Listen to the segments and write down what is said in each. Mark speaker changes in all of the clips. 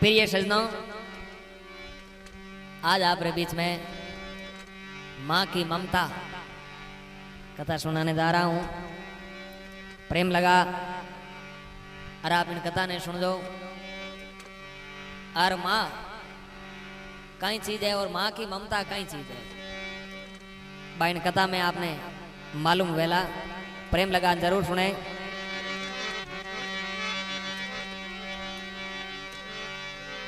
Speaker 1: प्रिय सजनों, आज आपके बीच में माँ की ममता कथा सुनाने जा रहा हूँ। प्रेम लगा और आप इन कथा ने सुन दो। और माँ कई चीज है और माँ की ममता कई चीज है। भाई इन कथा में आपने मालूम वेला प्रेम लगा जरूर सुने।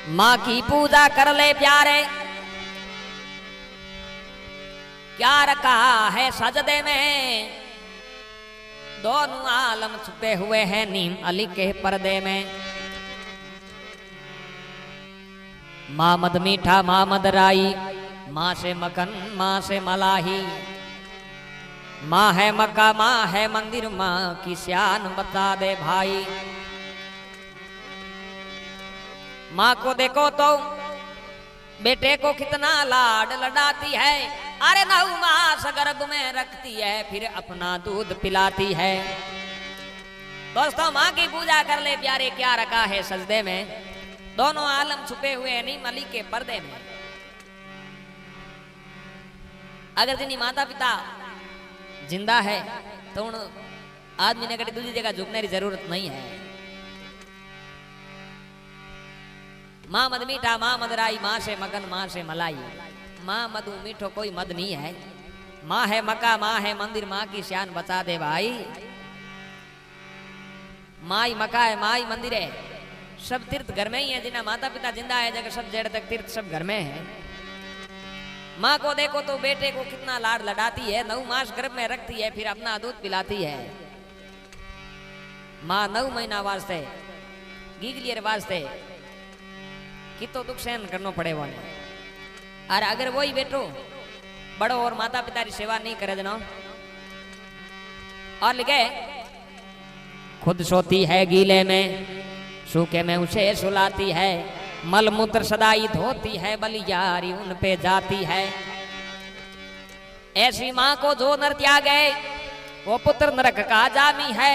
Speaker 1: माँ की पूजा कर ले प्यारे, क्या रखा है सजदे में, दोनों आलम छुपे हुए हैं नीम अली के पर्दे में। माँ मद मीठा माँ मद राई, माँ से मक्खन माँ से मलाही, माँ है मक्का माँ है मंदिर, माँ की शान बता दे भाई। माँ को देखो तो बेटे को कितना लाड लडाती है, अरे 9 मास गर्भ में रखती है फिर अपना दूध पिलाती है। दोस्तों, माँ की पूजा कर ले प्यारे, क्या रखा है सजदे में, दोनों आलम छुपे हुए हैं नीम अली के पर्दे में। अगर जिन्हीं माता पिता जिंदा है तो उन आदमी ने कभी दूसरी जगह झुकने की जरूरत नहीं है। माँ मद मीठा माँ मद राई, माँ से मगन माँ से मलाई, माँ मधु मीठो कोई मद नहीं है। माँ है मक्का माँ है मंदिर, माँ की शान बता दे भाई। माँ ही मक्का है माँ ही मंदिर है, सब तीर्थ घर में ही है। जिन्हें माता पिता जिंदा है जगह सब जड़ तक तीर्थ सब घर में है। माँ को देखो तो बेटे को कितना लाड लडाती है, 9 मास गर्भ में रखती है फिर अपना दूध पिलाती है। माँ 9 महीना वास्ते गीगलियर वास्ते कितो दुख सहन करना पड़े वाले। और अगर वही बेटो बड़ो और माता पिता की सेवा नहीं करे जना और लिखे खुद सोती है गीले में, सूखे में उसे सुलाती है, मल मूत्र सदाई धोती है, बलियारी उन पे जाती है। ऐसी माँ को जो नर त्यागे वो पुत्र नरक का जामी है,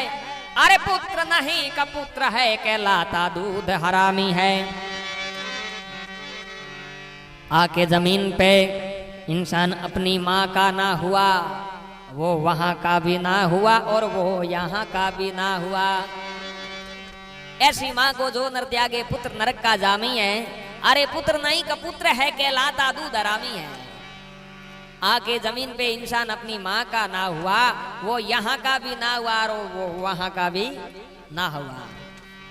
Speaker 1: अरे पुत्र नहीं का पुत्र है कहलाता दूध हरामी है। आके जमीन पे इंसान अपनी माँ का ना हुआ, वो वहां का भी ना हुआ और वो यहाँ का भी ना हुआ। ऐसी माँ को जो नर त्यागे पुत्र नरक का जामी है, अरे पुत्र नहीं का पुत्र है कहलाता दूध हरामी है। आके जमीन पे इंसान अपनी माँ का ना हुआ, वो यहाँ का भी ना हुआ और वो वहां का भी ना हुआ।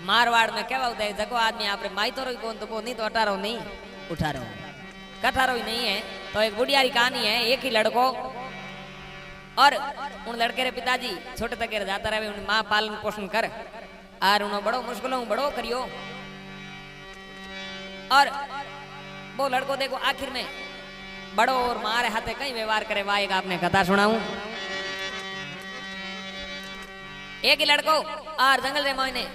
Speaker 1: मारवाड़ में क्या होता है, जगो आदमी आप माई तो कौन तो वो नहीं तो अठारो नहीं उठा रहा कठारो ही नहीं है। तो एक बुढ़ियारी कहानी है, एक ही लड़को और उन लड़के रे पिताजी छोटे तक जाता रहे, उन माँ पालन पोषण कर और उन्होंने बड़ो मुश्किलों बड़ो करियो। और वो लड़को देखो आखिर में बड़ो और मारे हाथे कई व्यवहार करे। वाह एक आपने कथा सुनाऊं। एक ही लड़को और जंगल रे मोने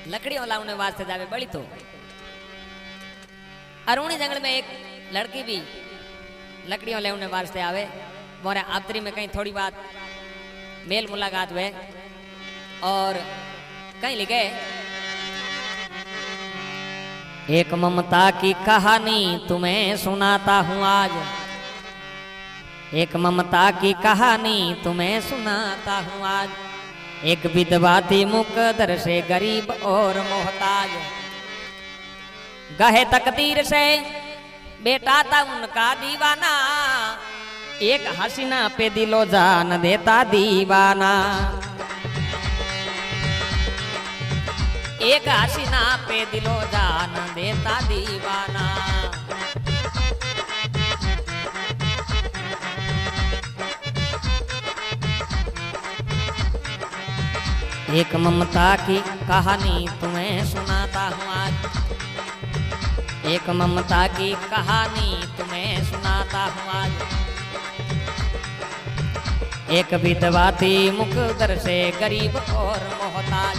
Speaker 1: लकड़ियों लाउने वास्ते जावे बड़ी तो, और उन्हीं जंगल में एक लड़की भी लकड़ियों लेने वास्ते आवे। मोरे आपतरी में कहीं थोड़ी बात मेल मुलाकात हुए और कहीं लिखे एक ममता की कहानी तुम्हें सुनाता हूँ आज, एक ममता की कहानी तुम्हें सुनाता हूँ आज। एक विधवा थी मुकदर से गरीब और मोहताज, गहे तकदीर से बेटा था उनका दीवाना, एक हसीना पे दिलो जान देता दीवाना, एक हसीना पे दिलो जान देता दीवाना। एक ममता की कहानी तुम्हें सुनाता हूँ आज, एक ममता की कहानी तुम्हें सुनाता हूँ आज। एक विधवा थी मुकदर से गरीब और मोहताज,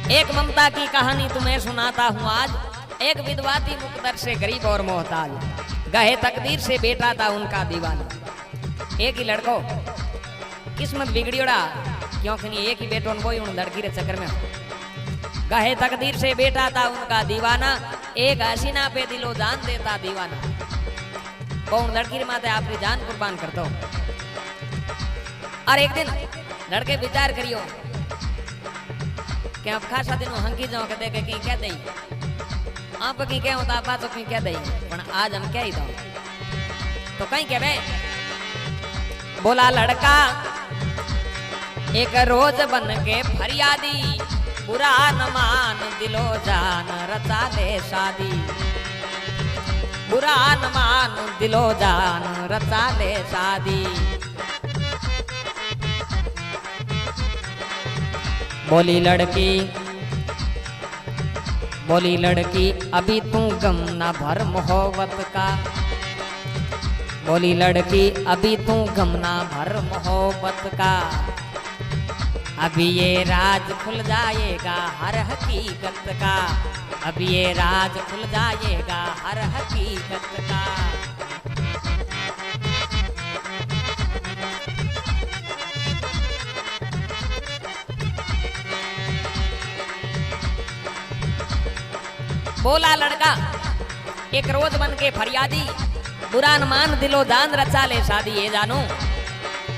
Speaker 1: एक ममता की कहानी तुम्हें सुनाता हूँ आज। एक विधवा थी मुकद्दर से गरीब और मोहताज, गहे तकदीर से बेटा था उनका दीवाना। एक ही लड़को किस्मत बिगड़ियोड़ा क्योंकि एक ही बेटों को उन लड़की रे चक्कर में गहे तकदीर से बेटा था उनका दीवाना। एक हसीना पे दिलो जान देता दीवाना। कौन लड़की रे माते आपकी जान कुर्बान करता हूँ। और एक दिन लड़के विचार करियो कि अब खासा दिनों हंकी जाओ के देखे की क्या दई आप की क्या होता बातों की क्या दई पर आज हम क्या ही दो तो कहीं क्या बे बोला लड़का एक रोज बन के फरियादी, बुरा न मान दिलो जान रचा ले शादी। बुरा न मान दिलो जान रचा ले शादी। बोली लड़की अभी तू गम न भर मोहब्बत का। बोली लड़की अभी तू गम न भर मोहब्बत का। अभी ये राज खुल जाएगा हर हकीकत का। अभी ये राज खुल जाएगा हर हकीकत का। बोला लड़का एक रोज बन के फरियादी, बुरा न मान दिलो दान रचा ले शादी। ये जानो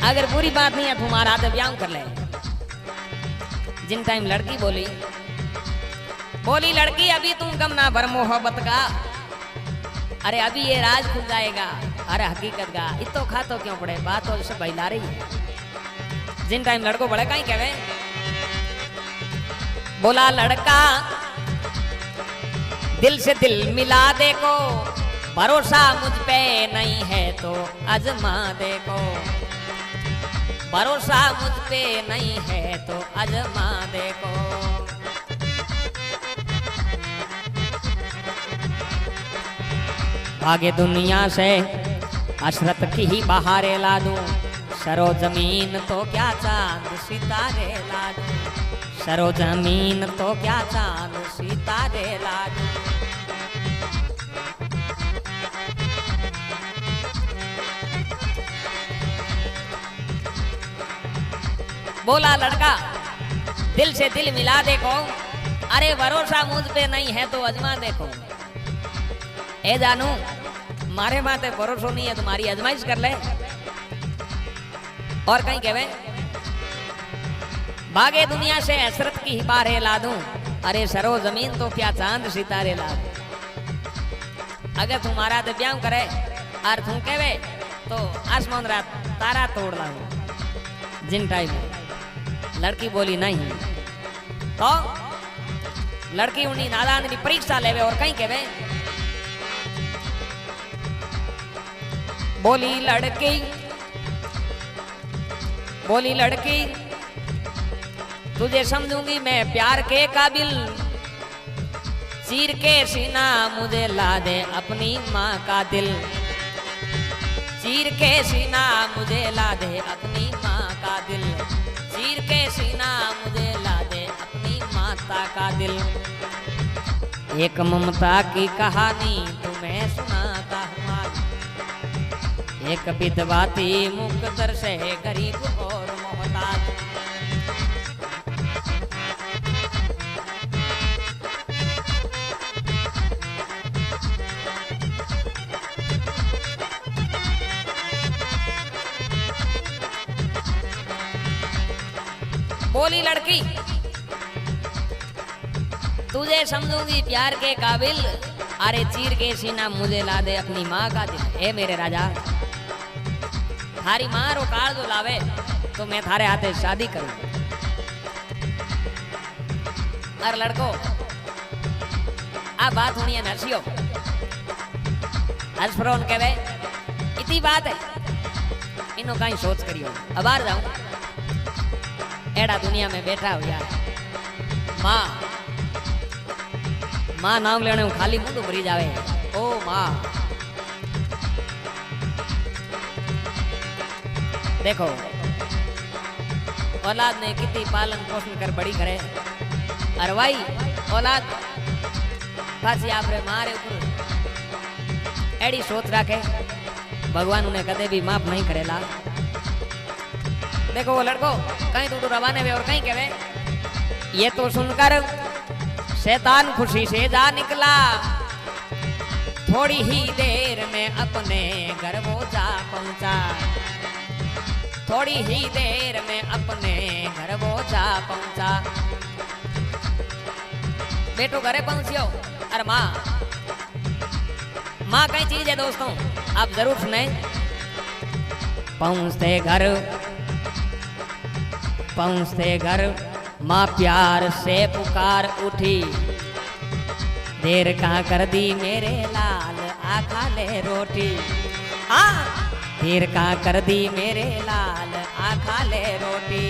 Speaker 1: अगर बुरी बात नहीं है तुम्हारा तो ब्याह कर ले। जिन टाइम लड़की बोली लड़की अभी तुम गम ना भर मोहब्बत का। अरे अभी ये राज खुल जाएगा अरे हकीकत का। इतो खातो क्यों पड़े बात तो सब बहिला रही है। जिन टाइम लड़को बड़े कहीं कहवे बोला लड़का दिल से दिल मिला देखो, भरोसा मुझ पे नहीं है तो आजमा देखो। भरोसा मुझ पे नहीं है तो आजमा देखो। भागे दुनिया से हसरत की ही बहारे ला दूं। सरो जमीन तो क्या चांद सितारे ला दूं। सरो जमीन तो क्या चांद सितारे ला दूं। बोला लड़का दिल से दिल मिला देखो, अरे भरोसा मुझ पे नहीं है तो अजमा देखो। ए जानू मारे माते भरोसा नहीं है तुम्हारी आजमाइश कर ले। और कहीं कहवे भागे दुनिया से हसरत की बारे ला दूं। अरे सरो जमीन तो क्या चांद सितारे ला दूं। अगर तुम्हारा तो ब्याह करे और तुम कहवे तो आसमान रात तारा तोड़ लाऊं। जिन टाइम लड़की बोली नहीं तो लड़की उन्हीं नादान की परीक्षा लेवे। और कहीं कहवे बोली लड़की तुझे समझूंगी मैं प्यार के काबिल। चीर के सीना मुझे ला दे अपनी माँ का दिल। चीर के सीना मुझे ला दे अपनी माँ का दिल। चीर के सीना मुझे ला दे अपनी माता का दिल। एक ममता की कहानी तुम्हें सुनाता हूँ आज। एक विधवा थी मुकद्दर से गरीब और मोहताज। बोली लड़की तुझे समझूंगी प्यार के काबिल। अरे चीर के सीना मुझे ला दे अपनी माँ का दिल। ए मेरे राजा थारी माँ रो काल जो लावे तो मैं थारे हाथे शादी करूं। और लड़को आ बात होनी है नरसियो हसफरोन कहवे इतनी बात है इनो कहीं सोच करियो। अब आ जाऊं एड़ा दुनिया में बैठा हो यार। माँ नाम लेने खाली मुंह भरी जावे। ओ माँ देखो औलाद ने कितनी पालन पोषण कर बड़ी करे अरे भाई औलाद पाछी आपरे मारे ऊपर एडी सोच रखे भगवान उन्हें कदे भी माफ नहीं करेला। देखो वो लड़को कहीं तो रवाने वे और कहीं कहे ये तो सुनकर शैतान खुशी से जा निकला, थोड़ी ही देर में अपने घर वो जा पहुंचा, थोड़ी ही देर में अपने घर वो जा पहुंचा। बेटो घरे पहुंचियो। अरे माँ कई चीज है दोस्तों, आप जरूर सुने। पहुंचते घर माँ प्यार से पुकार उठी, देर कहाँ कर दी मेरे लाल आखा ले रोटी। हाँ देर कहाँ कर दी मेरे लाल आखा ले रोटी।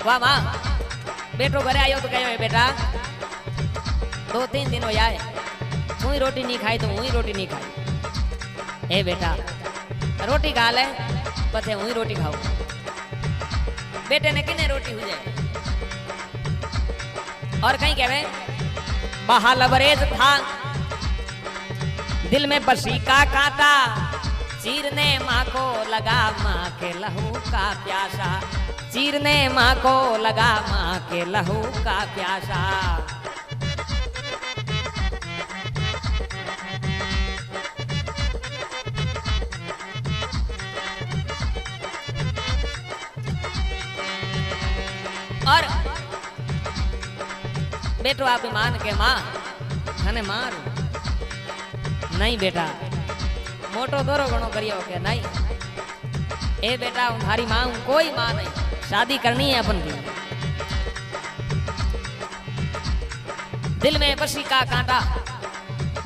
Speaker 1: वाह माँ बेटो घरे आयो तो कहो बेटा 2-3 दिन हो जाए तू ही रोटी नहीं खाई तो हूँ ही रोटी नहीं खाई। ए बेटा रोटी खा ले पथे हूँ ही रोटी खाऊ। बेटे ने किने रोटी हो जाए और कहीं कहवे बहा लबरेज था दिल में बसी का कांटा, चीरने माँ को लगा माँ के लहू का प्यासा, चीरने माँ को लगा माँ के लहू का प्यासा। और बेटो आप मान के माँ थाने मारू नहीं बेटा मोटो दोरो घणो करियो के नहीं। ए बेटा हूँ थारी माँ हूँ, कोई माँ नहीं, शादी करनी है अपन की। दिल में बसी का कांटा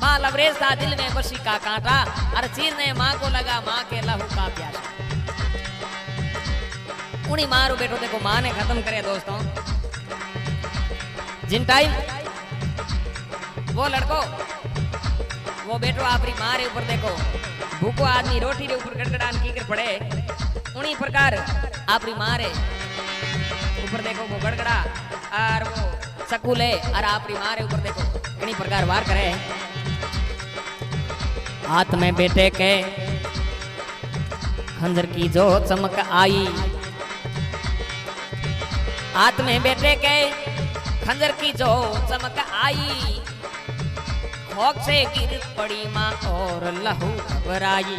Speaker 1: माँ लवरेज था, दिल में बसी का कांटा, अरे चीरने माँ को लगा माँ के लहू का प्यासा। उन्हीं मारू बेटो देखो माँ ने खत्म करे दोस्तों। जिन टाइम वो लड़को वो बेटो आपरी माँ रे ऊपर देखो भूखो आदमी रोटी रे ऊपर गड़गड़ान की कर पड़े, उन्हीं प्रकार आपरी माँ रे ऊपर देखो वो गड़गड़ा और वो सकूले और आपरी माँ रे ऊपर देखो इन्हीं प्रकार वार करे। हाथ में बेटे के खंजर की जो चमक आई, हाथ में बेटे के खंजर की जो चमक आई, खौफ से गिर पड़ी माँ और लहू घबराई।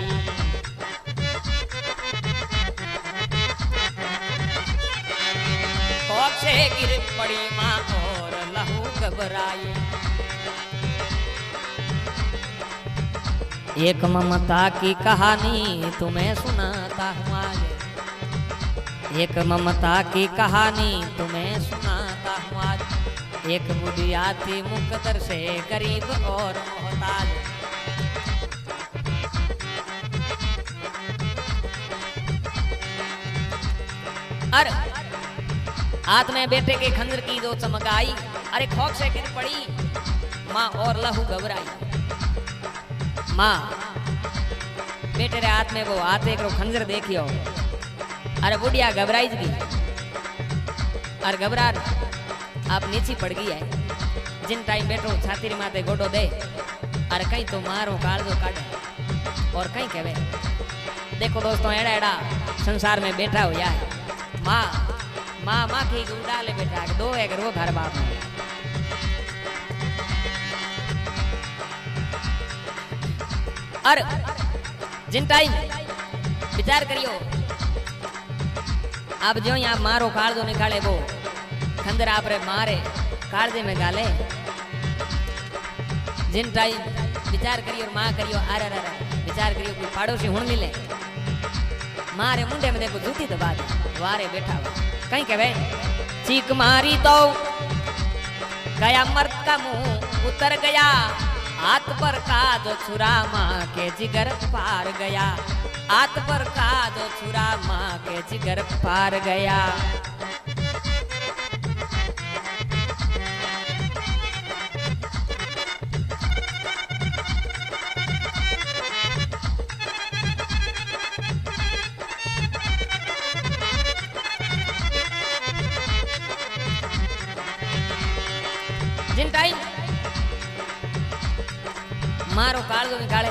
Speaker 1: खौफ से गिर पड़ी माँ और लहू घबराई। एक ममता की कहानी तुम्हें सुनाता हूँ आज, एक ममता की कहानी तुम्हें सुनाता हूँ आज। एक बुढ़िया थी मुकद्दर से गरीब और मोहताज, अरे हाथ में बेटे के खंजर की जो चमक आई, अरे खौफ से गिर पड़ी माँ और लहू घबराई। माँ बेटे रे हाथ में वो हाथ एक खंजर देखियो, अरे बुढ़िया घबराई गई और घबरा आप नीची पड़ गई है। जिन टाइम बैठो छाती माथे गोडो दे अरे कहीं तो मारो कालजो काटे और कहीं कहे। देखो दोस्तों एड़ा एड़ा संसार में बैठा हो जाए माँ माँ माँ की उड़ाले बैठा दो है वो घर बाप में। और जिन टाइम विचार करियो अब जो यहाँ मारो कालजो निकाले वो खंजर आप रे मारे कालजे में गाले। जिन टाइम विचार करियो माँ करियो अरे अरे विचार करियो कोई पड़ोसी हुण मिले मारे मुंडे में देखो जूती दबा दे वारे बैठा हुआ कहीं कहे चीख मारी तो गया मर्द का मुंह उतर गया, हाथ पर का जो छुरा माँ के जिगर पार गया, हाथ पर का जो छुरा माँ के जिगर पार गया। जिन टाइम मारो काल निकाले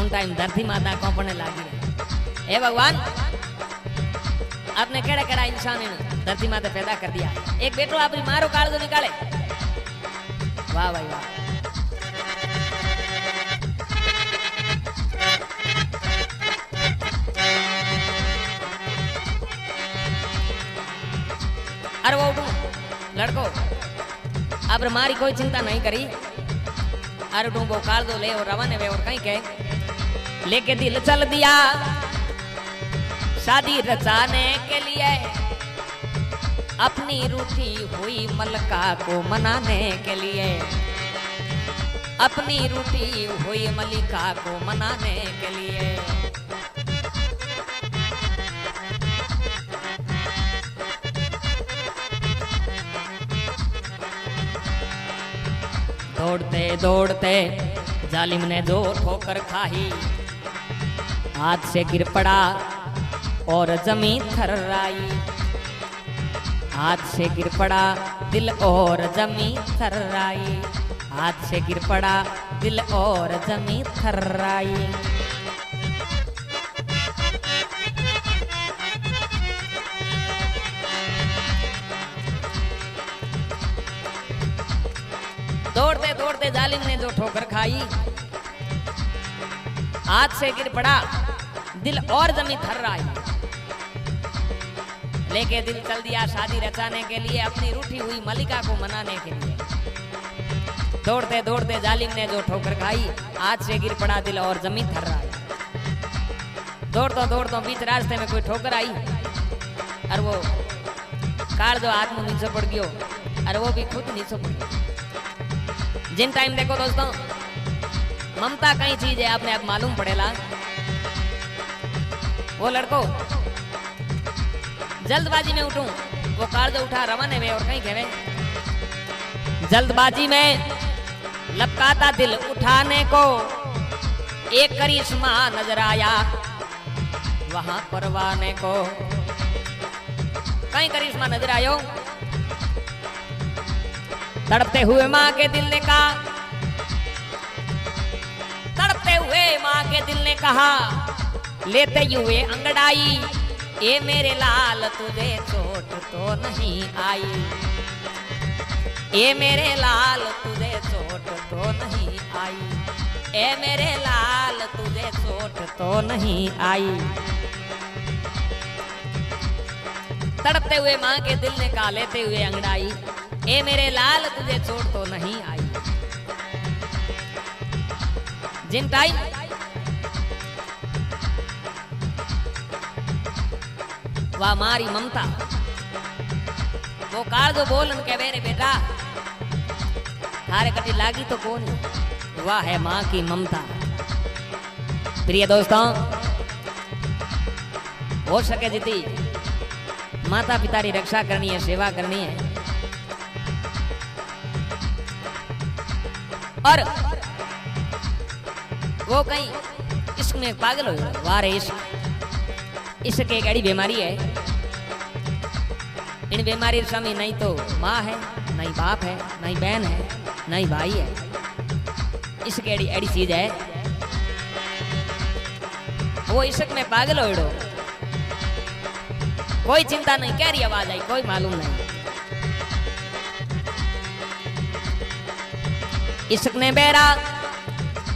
Speaker 1: उन टाइम धरती माता कौपने लागी रहे। हे भगवान, आपने केड़ा केड़ा इंसान धरती माता पैदा कर दिया। एक बेटो अपनी मारो काल निकाले। वाह भाई वाह। अरे वो लड़को अब मारी कोई चिंता नहीं करी। अरे वो काल दो ले और रवाने वे और कहीं कहे लेके दिल चल दिया शादी रचाने के लिए, अपनी रूठी हुई मलका को मनाने के लिए, अपनी रूठी हुई मलिका को मनाने के लिए। दौड़ते दौड़ते जालिम ने जो ठोकर खाई, हाथ से गिर पड़ा और जमीन थर्राई। हाथ से गिर पड़ा दिल और जमीन थर्राई। हाथ से गिर पड़ा दिल और जमीन थर्राई। दौड़ते दौड़ते जालिम ने जो ठोकर खाई, हाथ से गिर पड़ा दिल और जमीन थर्राई। लेके दिल चल दिया शादी रचाने के लिए, अपनी रूठी हुई मलिका को मनाने के लिए। दौड़ते दौड़ते जालिम ने जो ठोकर खाई, हाथ से गिर पड़ा दिल और जमीन थर्राई। दौड़तो दौड़तो बीच रास्ते में कोई ठोकर आई और वो कार जो हाथ में नीचे पड़ गयो और वो भी खुद नीचे पड़ गया। जिन टाइम देखो दोस्तों, ममता कई चीज है आपने आप मालूम पड़ेला। वो लड़को जल्दबाजी में उठूं, वो कार जो उठा रवाने में और कहीं कहवे जल्दबाजी में लपकाता दिल उठाने को, एक करिश्मा नजर आया वहां परवाने को। कहीं करिश्मा नजर आयो। तड़पते हुए माँ के दिल ने कहा, तड़पते हुए माँ के दिल ने कहा, लेते हुए अंगड़ाई, ए मेरे लाल तुझे चोट तो नहीं आई। ए मेरे लाल तुझे चोट तो नहीं आई। ए मेरे लाल तुझे चोट तो नहीं आई। तड़पते हुए माँ के दिल ने कहा, लेते हुए अंगड़ाई, ए मेरे लाल तुझे चोट तो नहीं आई। जिन टाइम वह मारी ममता, वो कार जो बोलन के मेरे बेटा थारे कटी लागी तो कौन, वह है माँ की ममता। प्रिय दोस्तों, हो सके जितनी माता पिता की रक्षा करनी है, सेवा करनी है। और वो कहीं इश्क में पागल हो गया। वारे इश्क एक ऐसी बीमारी है, इन बीमारी स्वामी नहीं तो माँ है, नहीं बाप है, नहीं बहन है, नहीं भाई है। इश्क ऐसी चीज है, वो इश्क में पागल हो गया। कोई चिंता नहीं, कह रही आवाज आई, कोई मालूम नहीं। इश्क ने बेरा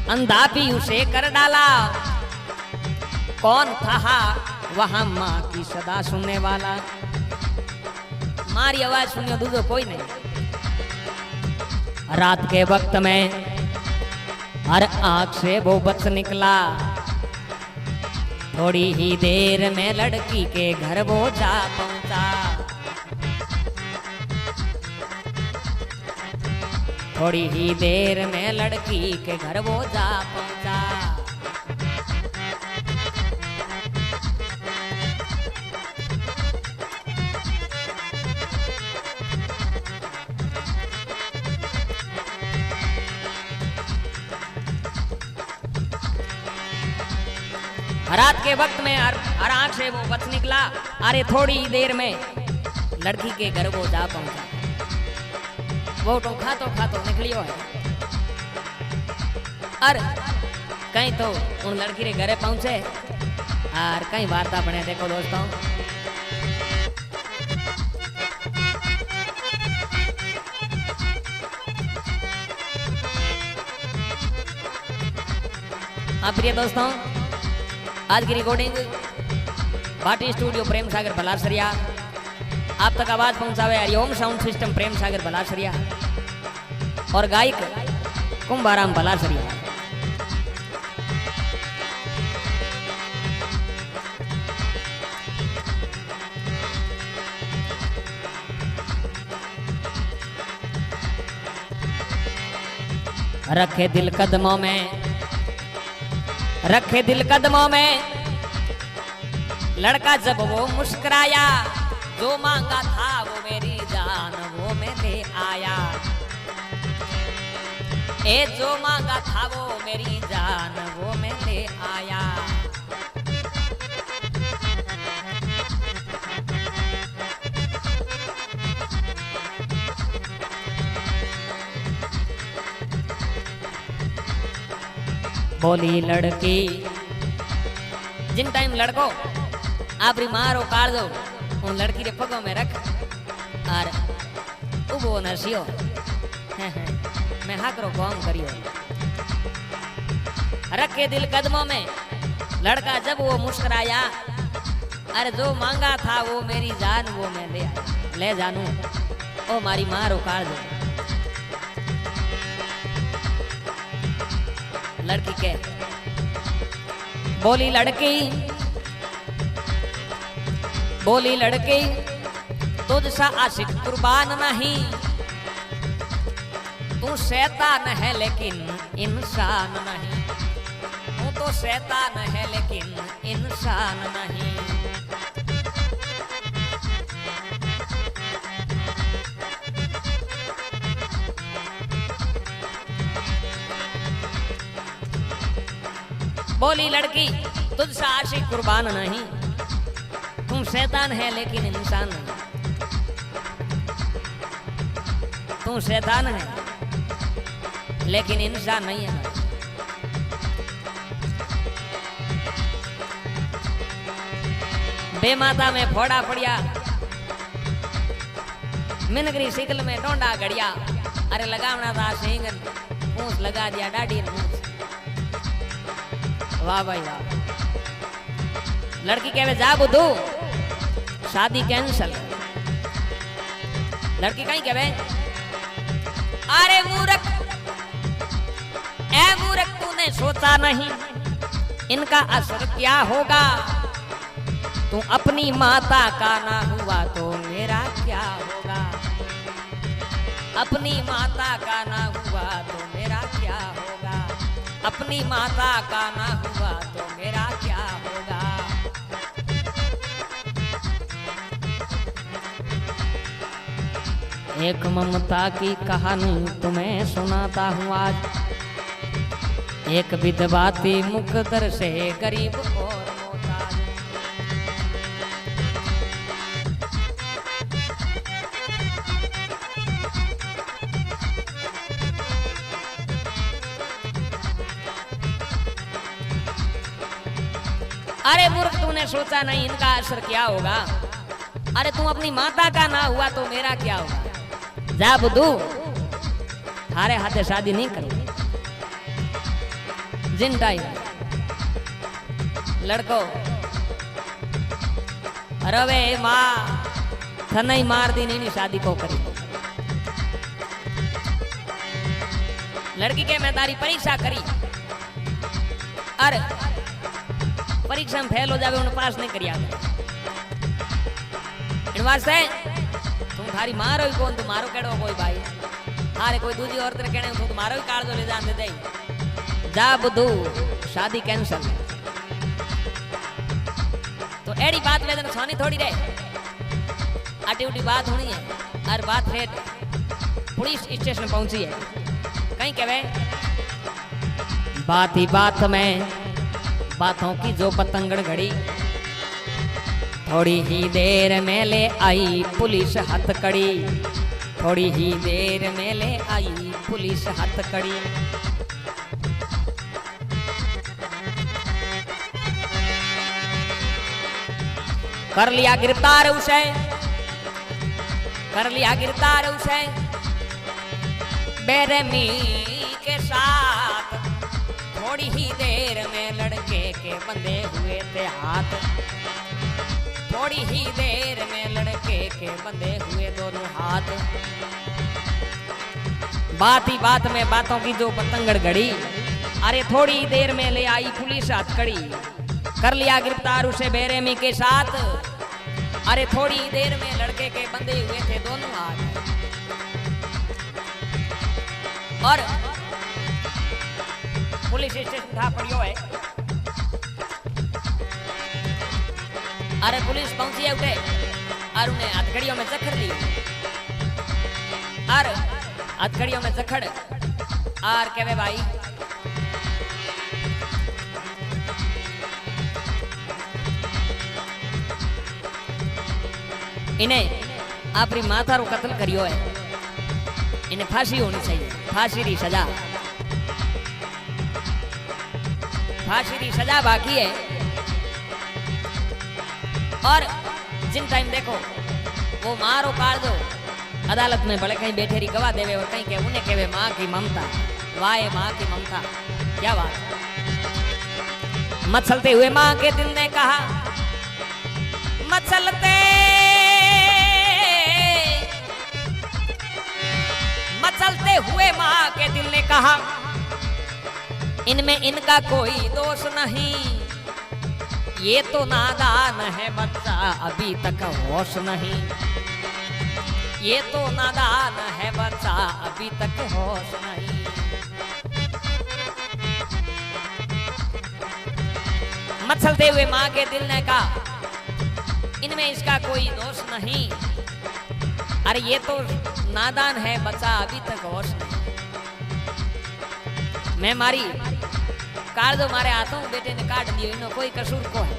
Speaker 1: अंधा भी उसे कर डाला, कौन था वहां माँ की सदा सुनने वाला। मारी आवाज सुनियो दूसरो कोई नहीं। रात के वक्त में हर आंख से वो बच निकला, थोड़ी ही देर में लड़की के घर वो जा पहुंचा। थोड़ी ही देर में लड़की के घर वो जा पहुंचा। रात के वक्त में हर आंख से वो बच निकला, अरे थोड़ी ही देर में लड़की के घर वो जा पहुंचा। वो तो खातो निकलियो है। और कहीं तो उन लड़की रे घरे पहुंचे और कहीं वार्ता बने। देखो दोस्तों, प्रिय दोस्तों, आज की रिकॉर्डिंग भाटी स्टूडियो प्रेम सागर बलासरिया। आप तक आवाज पहुंचावे हरिओम साउंड सिस्टम प्रेम सागर बलासरिया और गायक कुंभाराम बलासरिया। रखे दिल कदमों में, रखे दिल कदमों में, लड़का जब वो मुस्कुराया, जो मांगा था वो मेरी जान वो मैं ले आया। ए जो मांगा था वो मेरी जान वो मैं ले आया। बोली लड़की, जिन टाइम लड़को आपरी मारो काट दो, उन लड़की रे पगों में रख और उबो नसियो मैं हाकरो काम करियो। रखे दिल कदमों में, लड़का जब वो मुस्कुराया, अरे जो मांगा था वो मेरी जान वो मैं ले आया। ले जानू ओ मारी मारो काट दो। लड़की के बोली लड़की, बोली लड़की, तुझसा आशिक कुर्बान नहीं, तू शैतान है लेकिन इंसान नहीं। तू तो शैतान है लेकिन इंसान नहीं। बोली लड़की, तुझसा आशिक कुर्बान नहीं, तुम शैतान है लेकिन इंसान नहीं। तू शैतान है लेकिन इंसान नहीं है। बेमाता में फोड़ा पड़िया, मिनगरी सिकल में डोंडा गड़िया। अरे लगावना था सिंह, पूंछ लगा दिया डाडी ने। वाह भाई वाह। लड़की कहे जा बुद्धू शादी कैंसल। लड़की कहीं कहे अरे मूर्ख, ए मूर्ख तूने सोचा नहीं इनका असर क्या होगा। तू अपनी माता का ना हुआ तो मेरा क्या होगा। अपनी माता का ना हुआ तो मेरा क्या होगा। अपनी माता का ना हुआ तो मेरा क्या होगा। एक ममता की कहानी तुम्हें सुनाता हूँ आज। एक विधवा थी मुकद्दर से गरीब और मोहताज। अरे मूर्ख तूने सोचा नहीं इनका असर क्या होगा। अरे तू अपनी माता का ना हुआ तो मेरा क्या होगा। जा बुद्धू थारे हाथे शादी नहीं करूं। जिन टाइम लड़को रवे माँ थनई मार दी नहीं शादी को करी। लड़की के मैं तारी परीक्षा करी, अरे परीक्षा में फेल हो जावे उन्हें पास नहीं करिया। इन वास्ते तुम थारी मारो ही कौन, तुम्हारो केड़ो कोई भाई। अरे कोई दूसरी औरत ने कहने तुम तुम्हारो ही काट दो ले जान दे दे। जा बुद्धू शादी कैंसल। तो एड़ी बात में तो सोनी थोड़ी रे आटी उटी बात होनी है। और बात रेट पुलिस स्टेशन पहुंची है। कहीं कहे बात ही बात में बातों की जो पतंगड़ घड़ी। थोड़ी ही देर में ले आई पुलिस हथकड़ी। थोड़ी ही देर में ले आई पुलिस हथकड़ी। कर लिया गिरफ्तार उसे, कर लिया गिरफ्तार उसे बेरहमी के साथ। थोड़ी ही देर में लड़के के बंधे हुए थे हाथ, थोड़ी ही देर में लड़के के बंधे हुए दोनों हाथ। बात ही बात में बातों की जो पतंगड़ घड़ी, अरे थोड़ी देर में ले आई पुलिस हथकड़ी। कर लिया गिरफ्तार उसे बेरहमी के साथ, अरे थोड़ी देर में लड़के के बंधे हुए थे दोनों हाथ। और पुलिस स्टेशन था पड़ियो है, अरे पुलिस पहुंची है उठे और उन्हें हथकड़ियों में जकड़ ली, और हथकड़ियों में जकड़ और कहवे भाई इन्हें आपरी माथा रो कत्ल करियो है, इन्हें फांसी होनी चाहिए, फांसी री सजा, फांसी री सजा बाकी है। और जिन टाइम देखो वो मारो काल दो अदालत में बड़े कहीं बैठे रही गवाह देवे और कहीं के उन्हें कहवे माँ की ममता, वाह माँ की ममता, क्या बात। मचलते हुए माँ के दिल ने कहा, मचलते मचलते हुए माँ के दिल ने कहा, इनमें इनका कोई दोष नहीं, ये तो नादान है बच्चा अभी तक होश नहीं, ये तो नादान है बच्चा अभी तक होश नहीं। मचलते हुए माँ के दिल ने कहा, इनमें इसका कोई दोष नहीं, अरे ये तो नादान है बच्चा अभी तक होश नहीं। मैं मारी काट दो मारे हाथों बेटे ने काट दियो, इनो कोई कसूर को है।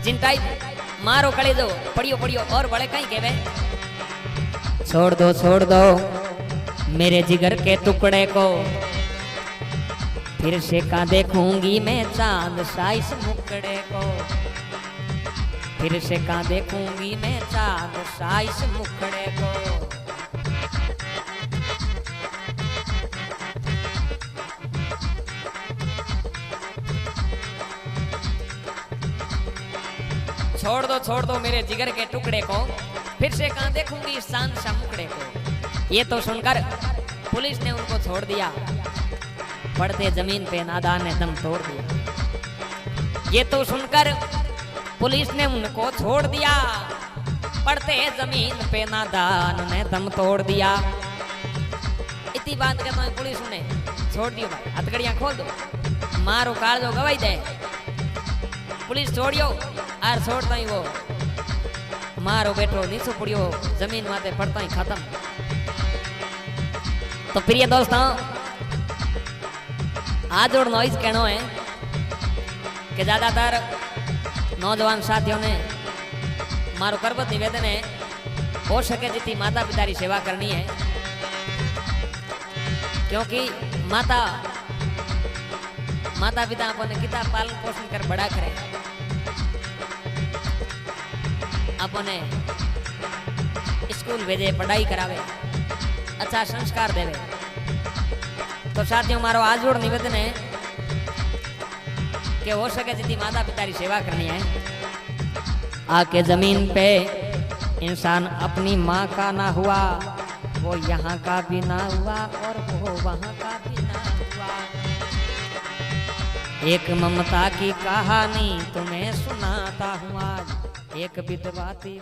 Speaker 1: जिन टाइप मारो कड़े दो पड़ियो पड़ियो और बड़े कहीं कहवे, छोड़ दो मेरे जिगर के टुकड़े को, फिर से का देखूंगी मैं चांद सा इस मुकड़े को, फिर से का देखूंगी मैं चांद सा इस मुखड़े को। छोड़ दो मेरे जिगर के टुकड़े को, फिर से कहां देखूंगी इस चांद सा मुखड़े को। ये तो सुनकर पुलिस ने उनको छोड़ दिया, पड़ते जमीन पे नादान ने दम तोड़ दिया। ये तो सुनकर पुलिस ने उनको छोड़ दिया, पड़ते जमीन पे नादान ने दम तोड़ दिया। इतनी बात कहता हूँ पुलिस ने छोड़ दियो भाई, हथकड़ियां खोल दो, मारो काल दो गवाही दे। पुलिस छोड़ियो और छोड़ता ही वो मारो बैठो नीचो पड़ियो जमीन माते पड़ता ही खत्म। तो प्रिय दोस्तों आज और नॉइज कहना है कि ज्यादातर नौजवान साथियों ने मारो करबत निवेदन है, हो सके जितनी माता पिता की सेवा करनी है, क्योंकि माता पिता अपने किता पालन पोषण कर बड़ा करे, अपने स्कूल भेजे, पढ़ाई करावे, अच्छा संस्कार देवे। तो साथियों मारो आज और निवेदन है कि हो सके जितनी माता पिता की सेवा करनी है, आके जमीन पे इंसान अपनी माँ का ना हुआ, वो यहाँ का भी ना हुआ और वो वहाँ का भी ना हुआ। एक ममता की कहानी तुम्हें सुनाता हूँ आज, एक विधवा थी।